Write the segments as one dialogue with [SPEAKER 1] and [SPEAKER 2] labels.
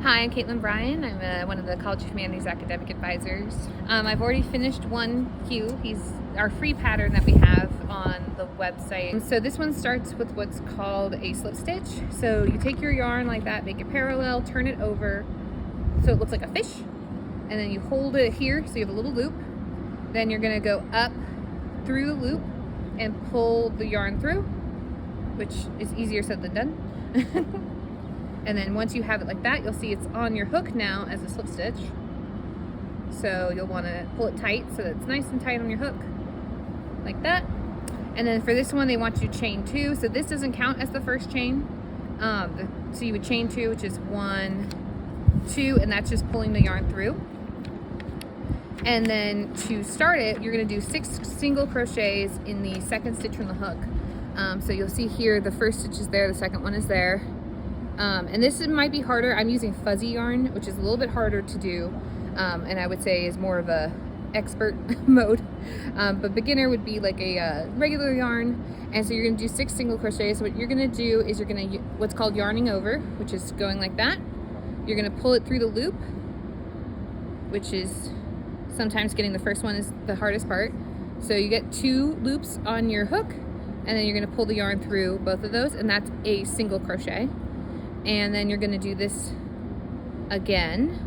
[SPEAKER 1] Hi, I'm Caitlin Bryan. I'm one of the College of Humanities academic advisors. I've already finished one Hugh. He's our free pattern that we have on the website. So this one starts with what's called a slip stitch. So you take your yarn like that, make it parallel, turn it over so it looks like a fish, and then you hold it here so you have a little loop. Then you're gonna go up through the loop and pull the yarn through, which is easier said than done. And then once you have it like that, you'll see it's on your hook now as a slip stitch. So you'll want to pull it tight so that it's nice and tight on your hook, like that. And then for this one, they want you to chain 2. So this doesn't count as the first chain. So you would chain 2, which is 1, 2, and that's just pulling the yarn through. And then to start it, you're going to do 6 single crochets in the second stitch from the hook. So you'll see here the first stitch is there, the second one is there. And this might be harder. I'm using fuzzy yarn, which is a little bit harder to do, and I would say is more of a expert mode. But beginner would be like a regular yarn. And so you're going to do 6 single crochets. So what you're going to do is you're going to what's called yarning over, which is going like that. You're going to pull it through the loop, which is sometimes getting the first one is the hardest part. So you get 2 loops on your hook, and then you're going to pull the yarn through both of those, and that's a single crochet. And then you're going to do this again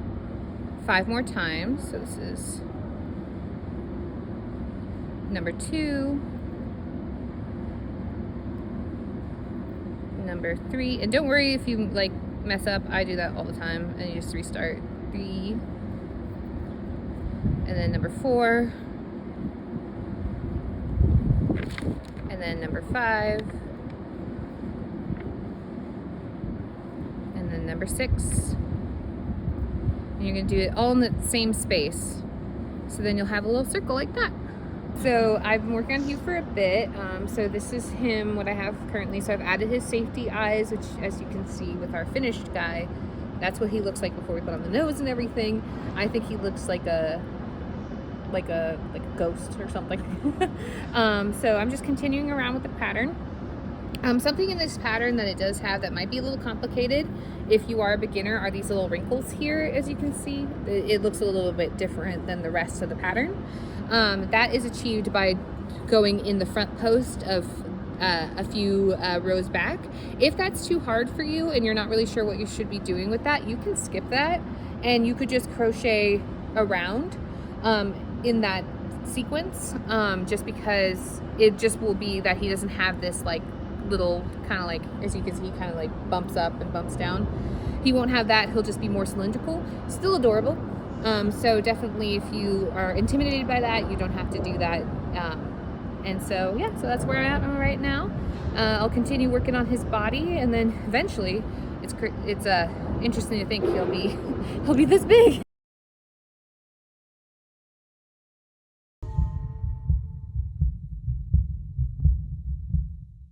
[SPEAKER 1] 5 more times. So this is number 2, number 3, and don't worry if you like mess up. I do that all the time, and you just restart. 3, and then number 4, and then number 5, and then number 6. And you're going to do it all in the same space. So then you'll have a little circle like that. So I've been working on Hugh for a bit. So this is him, what I have currently. So I've added his safety eyes, which as you can see with our finished guy, that's what he looks like before we put on the nose and everything. I think he looks like a ghost or something. So I'm just continuing around with the pattern. Something in this pattern that it does have that might be a little complicated if you are a beginner are these little wrinkles here. As you can see, it looks a little bit different than the rest of the pattern. That is achieved by going in the front post of a few rows back. If that's too hard for you and you're not really sure what you should be doing with that, you can skip that and you could just crochet around in that sequence, just because it just will be that he doesn't have this like little kind of like, as you can see, kind of like bumps up and bumps down. He won't have that. He'll just be more cylindrical, still adorable. So definitely if you are intimidated by that, you don't have to do that. And so yeah, so that's where I'm at right now. I'll continue working on his body, and then eventually it's interesting to think he'll be this big.